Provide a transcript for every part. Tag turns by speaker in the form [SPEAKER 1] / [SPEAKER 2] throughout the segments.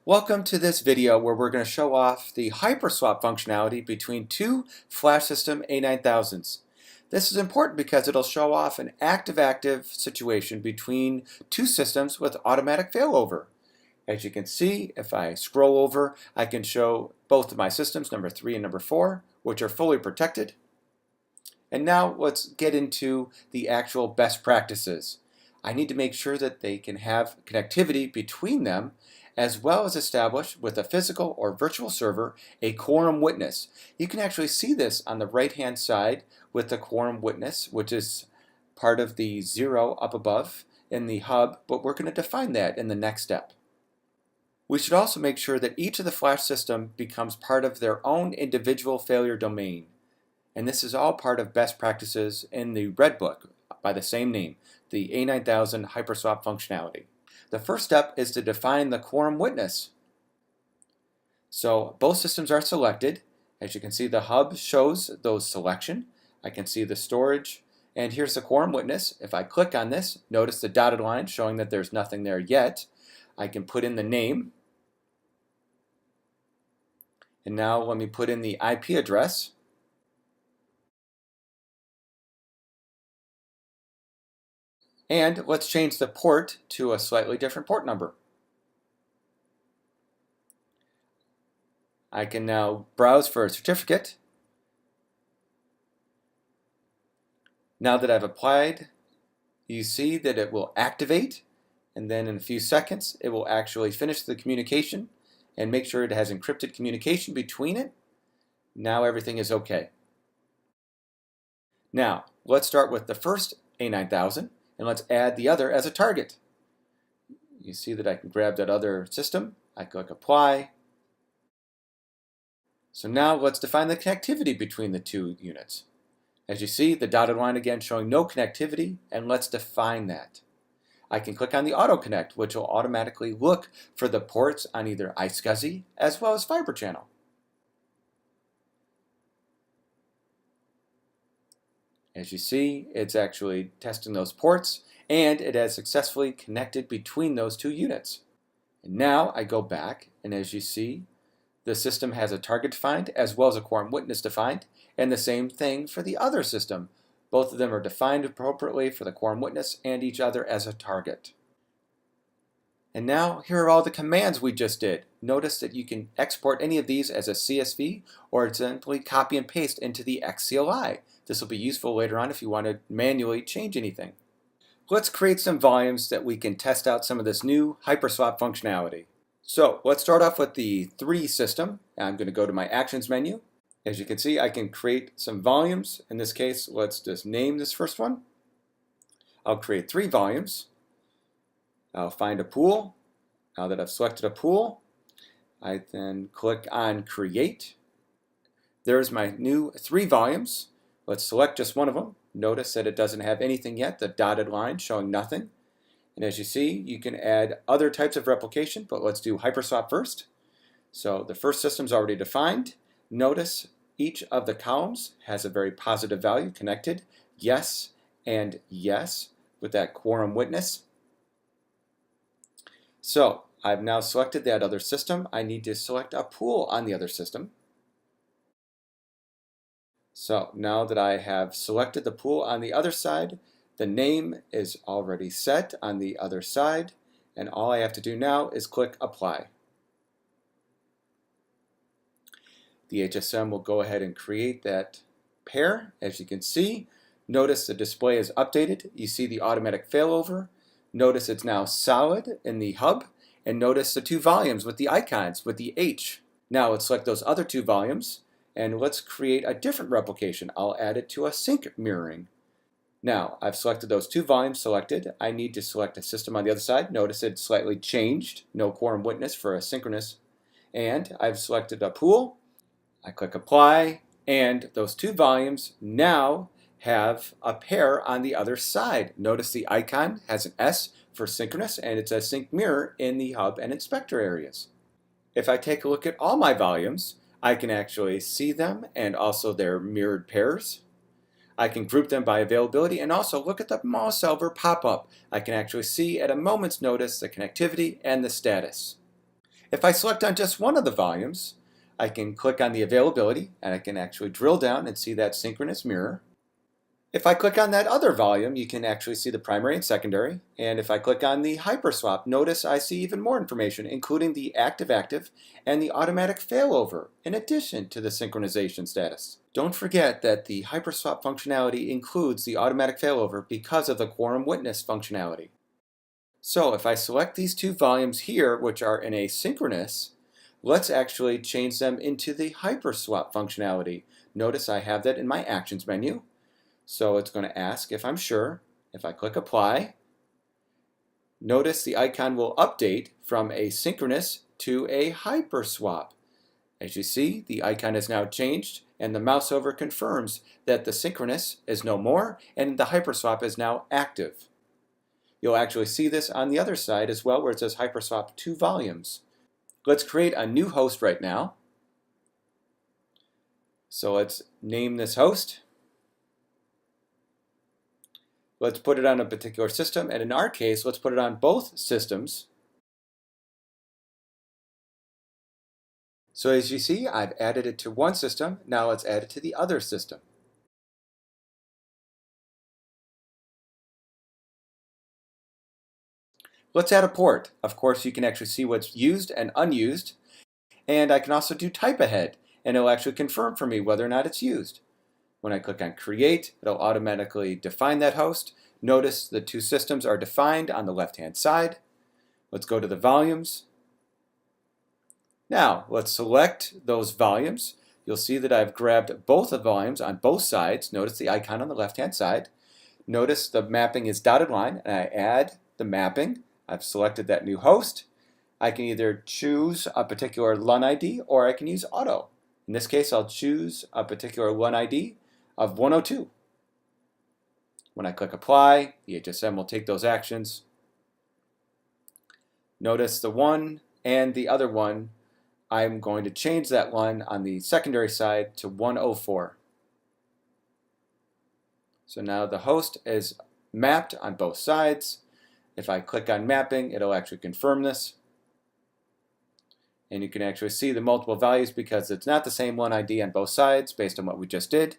[SPEAKER 1] Welcome to this video where we're going to show off the Hyperswap functionality between two flash system A9000s. This is important because it'll show off an active-active situation between two systems with automatic failover. As you can see, if I scroll over, I can show both of my systems, number 3 and number 4, which are fully protected. And now let's get into the actual best practices. I need to make sure that they can have connectivity between them, as well as establish with a physical or virtual server a quorum witness. You can actually see this on the right hand side with the quorum witness, which is part of the 0 up above in the hub, but we're going to define that in the next step. We should also make sure that each of the flash system becomes part of their own individual failure domain. And this is all part of best practices in the Red Book by the same name, the A9000 Hyperswap functionality. The first step is to define the quorum witness. So both systems are selected. As you can see, the hub shows those selection. I can see the storage, and here's the quorum witness. If I click on this, notice the dotted line showing that there's nothing there yet. I can put in the name. And now let me put in the IP address. And let's change the port to a slightly different port number. I can now browse for a certificate. Now that I've applied, you see that it will activate, and then in a few seconds it will actually finish the communication and make sure it has encrypted communication between it. Now everything is okay. Now let's start with the first A9000. And let's add the other as a target. You see that I can grab that other system. I click apply. So now let's define the connectivity between the two units. As you see, the dotted line again showing no connectivity, and let's define that. I can click on the auto connect, which will automatically look for the ports on either iSCSI as well as Fiber Channel. As you see, it's actually testing those ports, and it has successfully connected between those two units. And now I go back, and as you see, the system has a target defined as well as a quorum witness defined, and the same thing for the other system. Both of them are defined appropriately for the quorum witness and each other as a target. And now here are all the commands we just did. Notice that you can export any of these as a CSV or simply copy and paste into the XCLI. This will be useful later on if you want to manually change anything. Let's create some volumes that we can test out some of this new Hyperswap functionality. So let's start off with the 3 system. I'm going to go to my Actions menu. As you can see, I can create some volumes. In this case, let's just name this first one. I'll create 3 volumes. I'll find a pool. Now that I've selected a pool, I then click on Create. There's my new 3 volumes. Let's select just one of them. Notice that it doesn't have anything yet, the dotted line showing nothing. And as you see, you can add other types of replication, but let's do Hyperswap first. So the first system is already defined. Notice each of the columns has a very positive value connected, yes and yes, with that quorum witness. So I've now selected that other system. I need to select a pool on the other system. So now that I have selected the pool on the other side, the name is already set on the other side, and all I have to do now is click apply. The HSM will go ahead and create that pair. As you can see, notice the display is updated. You see the automatic failover. Notice it's now solid in the hub, and notice the 2 volumes with the icons with the H. Now let's select those other 2 volumes, and let's create a different replication. I'll add it to a sync mirroring. Now I've selected those 2 volumes selected. I need to select a system on the other side. Notice it's slightly changed, no quorum witness for a synchronous. And I've selected a pool. I click apply, and those 2 volumes now have a pair on the other side. Notice the icon has an S for synchronous, and it's a sync mirror in the hub and inspector areas. If I take a look at all my volumes, I can actually see them and also their mirrored pairs. I can group them by availability and also look at the mouse solver pop-up. I can actually see at a moment's notice the connectivity and the status. If I select on just one of the volumes, I can click on the availability and I can actually drill down and see that synchronous mirror. If I click on that other volume, you can actually see the primary and secondary. And if I click on the Hyperswap, notice I see even more information, including the active-active and the automatic failover, in addition to the synchronization status. Don't forget that the Hyperswap functionality includes the automatic failover because of the quorum witness functionality. So if I select these two volumes here, which are in asynchronous, let's actually change them into the Hyperswap functionality. Notice I have that in my Actions menu. So it's going to ask if I'm sure. If I click Apply, notice the icon will update from asynchronous to a Hyperswap. As you see, the icon is now changed and the mouse over confirms that the synchronous is no more and the Hyperswap is now active. You'll actually see this on the other side as well, where it says Hyperswap 2 volumes. Let's create a new host right now. So let's name this host. Let's put it on a particular system, and in our case, let's put it on both systems. So as you see, I've added it to one system. Now let's add it to the other system. Let's add a port. Of course, you can actually see what's used and unused, and I can also do type ahead, and it'll actually confirm for me whether or not it's used. When I click on Create, it'll automatically define that host. Notice the two systems are defined on the left-hand side. Let's go to the volumes. Now, let's select those volumes. You'll see that I've grabbed both the volumes on both sides. Notice the icon on the left-hand side. Notice the mapping is dotted line, and I add the mapping. I've selected that new host. I can either choose a particular LUN ID or I can use auto. In this case, I'll choose a particular LUN ID of 102. When I click Apply, the HSM will take those actions. Notice the one and the other one, I'm going to change that LUN on the secondary side to 104. So now the host is mapped on both sides. If I click on mapping, it'll actually confirm this. And you can actually see the multiple values because it's not the same LUN ID on both sides based on what we just did.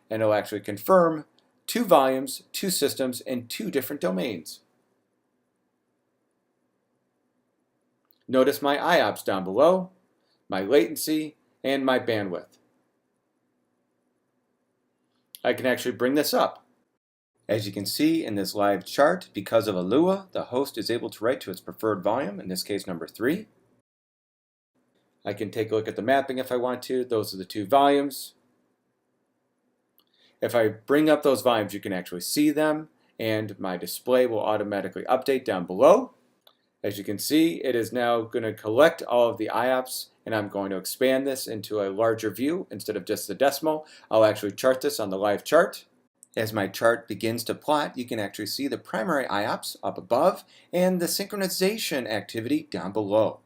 [SPEAKER 1] And it'll actually confirm two volumes, two systems, and two different domains. Notice my IOPS down below, my latency, and my bandwidth. I can actually bring this up. As you can see in this live chart, because of a Lua, the host is able to write to its preferred volume, in this case number 3. I can take a look at the mapping if I want to. Those are the two volumes. If I bring up those volumes, you can actually see them, and my display will automatically update down below. As you can see, it is now going to collect all of the IOPS, and I'm going to expand this into a larger view instead of just the decimal. I'll actually chart this on the live chart. As my chart begins to plot, you can actually see the primary IOPS up above and the synchronization activity down below.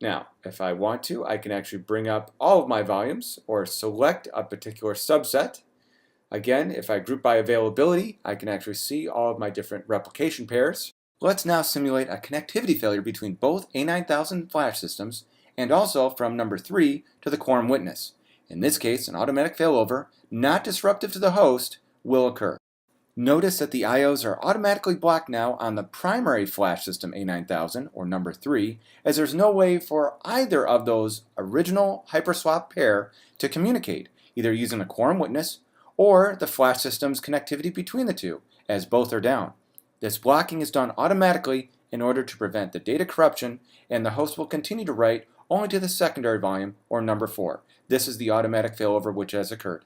[SPEAKER 1] Now, if I want to, I can actually bring up all of my volumes or select a particular subset. Again, if I group by availability, I can actually see all of my different replication pairs. Let's now simulate a connectivity failure between both A9000 flash systems and also from number 3 to the quorum witness. In this case, an automatic failover, not disruptive to the host, will occur. Notice that the IOs are automatically blocked now on the primary flash system A9000, or number 3, as there's no way for either of those original Hyperswap pair to communicate, either using the quorum witness or the flash system's connectivity between the two, as both are down. This blocking is done automatically in order to prevent the data corruption, and the host will continue to write only to the secondary volume, or number 4. This is the automatic failover which has occurred.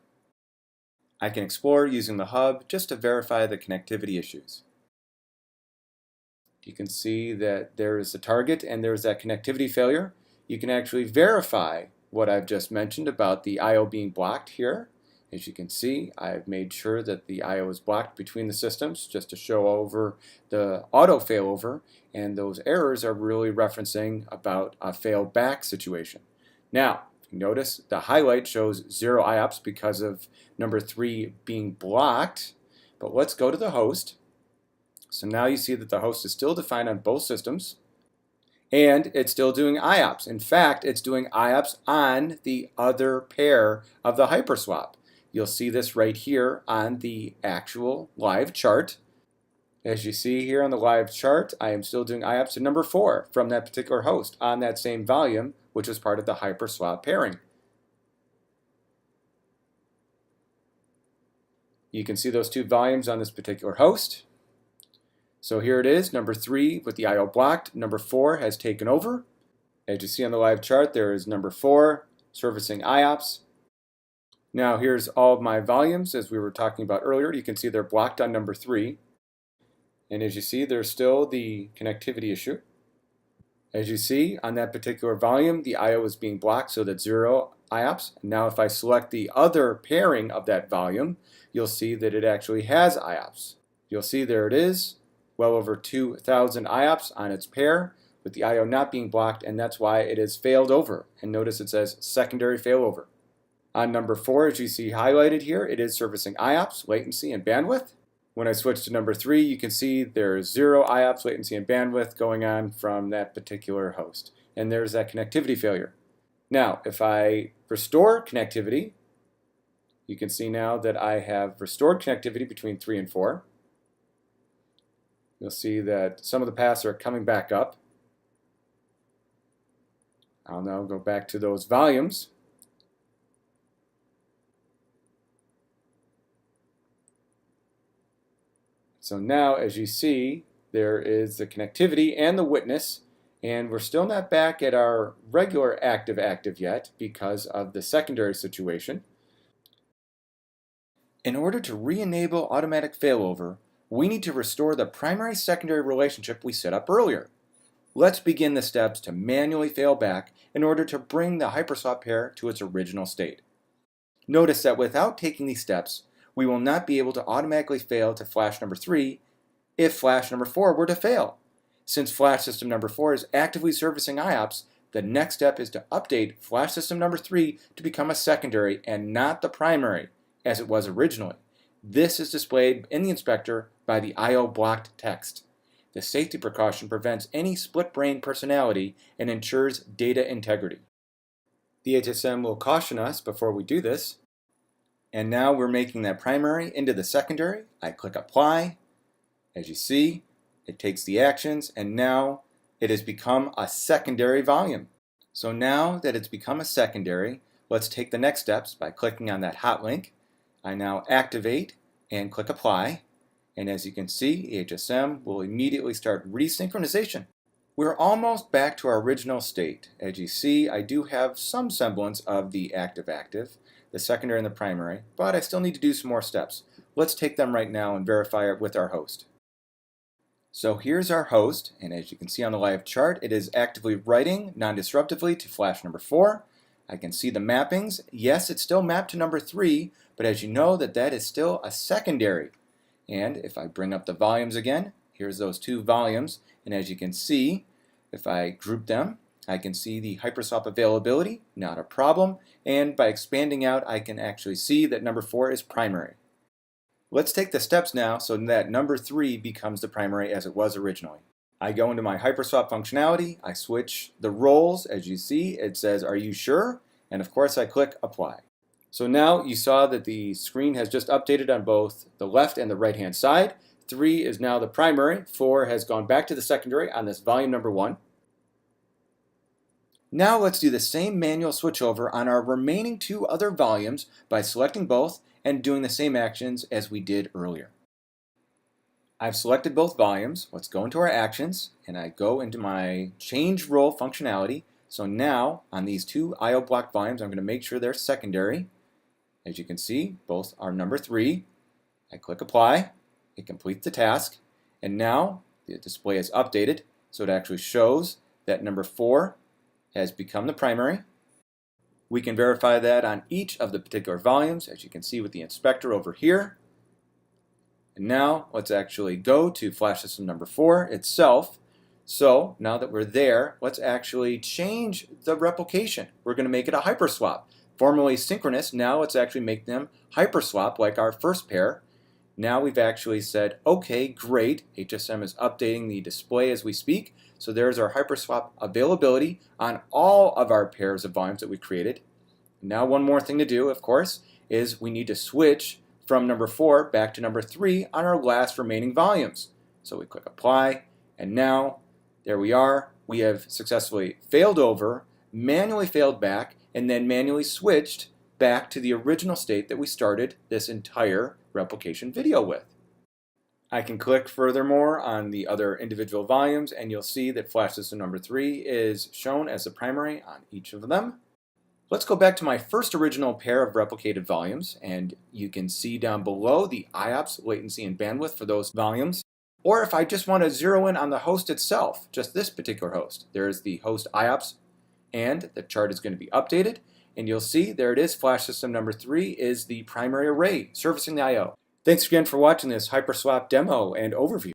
[SPEAKER 1] I can explore using the hub just to verify the connectivity issues. You can see that there is the target and there's that connectivity failure. You can actually verify what I've just mentioned about the IO being blocked here. As you can see, I've made sure that the IO is blocked between the systems just to show over the auto failover, and those errors are really referencing about a failed back situation. Now, notice the highlight shows 0 IOPS because of number 3 being blocked, but let's go to the host. So now you see that the host is still defined on both systems. And it's still doing IOPS. In fact, it's doing IOPS on the other pair of the Hyperswap. You'll see this right here on the actual live chart. As you see here on the live chart, I am still doing IOPS to number 4 from that particular host on that same volume, which is part of the Hyperswap pairing. You can see those two volumes on this particular host. So here it is, number 3 with the IO blocked. Number 4 has taken over. As you see on the live chart, there is number 4 servicing IOPS. Now here's all of my volumes as we were talking about earlier. You can see they're blocked on number 3. And as you see, there's still the connectivity issue. As you see, on that particular volume, the IO is being blocked, so that's 0 IOPS. Now if I select the other pairing of that volume, you'll see that it actually has IOPS. You'll see there it is, well over 2,000 IOPS on its pair, with the IO not being blocked, and that's why it has failed over. And notice it says secondary failover. On number 4, as you see highlighted here, it is servicing IOPS, latency, and bandwidth. When I switch to number 3, you can see there's 0 IOPS, latency, and bandwidth going on from that particular host. And there's that connectivity failure. Now, if I restore connectivity, you can see now that I have restored connectivity between 3 and 4. You'll see that some of the paths are coming back up. I'll now go back to those volumes. So now, as you see, there is the connectivity and the witness, and we're still not back at our regular active yet because of the secondary situation. In order to re-enable automatic failover, we need to restore the primary-secondary relationship we set up earlier. Let's begin the steps to manually fail back in order to bring the Hyperswap pair to its original state. Notice that without taking these steps, we will not be able to automatically fail to flash number 3 if flash number 4 were to fail. Since flash system number 4 is actively servicing IOPS, the next step is to update flash system number 3 to become a secondary and not the primary, as it was originally. This is displayed in the inspector by the IO blocked text. The safety precaution prevents any split-brain personality and ensures data integrity. The HSM will caution us before we do this. And now we're making that primary into the secondary. I click apply. As you see, it takes the actions, and now it has become a secondary volume. So now that it's become a secondary, let's take the next steps by clicking on that hot link. I now activate and click apply. And as you can see, HSM will immediately start resynchronization. We're almost back to our original state. As you see, I do have some semblance of the active, the secondary and the primary, but I still need to do some more steps. Let's take them right now and verify it with our host. So here's our host, and as you can see on the live chart, it is actively writing non-disruptively to flash number 4. I can see the mappings. Yes, it's still mapped to number 3, but as you know that is still a secondary. And if I bring up the volumes again, here's those two volumes, and as you can see, if I group them, I can see the Hyperswap availability, not a problem, and by expanding out, I can actually see that number 4 is primary. Let's take the steps now so that number 3 becomes the primary as it was originally. I go into my Hyperswap functionality, I switch the roles. As you see, it says, "Are you sure?" And of course, I click apply. So now you saw that the screen has just updated on both the left and the right-hand side. 3 is now the primary, 4 has gone back to the secondary on this volume number 1. Now let's do the same manual switchover on our remaining 2 other volumes by selecting both and doing the same actions as we did earlier. I've selected both volumes. Let's go into our actions, and I go into my change role functionality. So now on these 2 IO block volumes, I'm going to make sure they're secondary. As you can see, both are number 3. I click apply. It completes the task, and now the display is updated, so it actually shows that number 4 has become the primary. We can verify that on each of the particular volumes, as you can see with the inspector over here. And now let's actually go to flash system number 4 itself. So now that we're there, let's actually change the replication. We're going to make it a Hyperswap. Formerly synchronous, now let's actually make them Hyperswap like our first pair. Now we've actually said, okay, great, HSM is updating the display as we speak. So there's our Hyperswap availability on all of our pairs of volumes that we created. Now one more thing to do, of course, is we need to switch from number 4 back to number 3 on our last remaining volumes. So we click apply, and now there we are. We have successfully failed over, manually failed back, and then manually switched back to the original state that we started this entire replication video with. I can click furthermore on the other individual volumes, and you'll see that flash system number 3 is shown as the primary on each of them. Let's go back to my first original pair of replicated volumes, and you can see down below the IOPS, latency, and bandwidth for those volumes. Or if I just want to zero in on the host itself, just this particular host, there's the host IOPS, and the chart is going to be updated, and you'll see there it is, flash system number 3 is the primary array servicing the I/O. Thanks again for watching this Hyperswap demo and overview.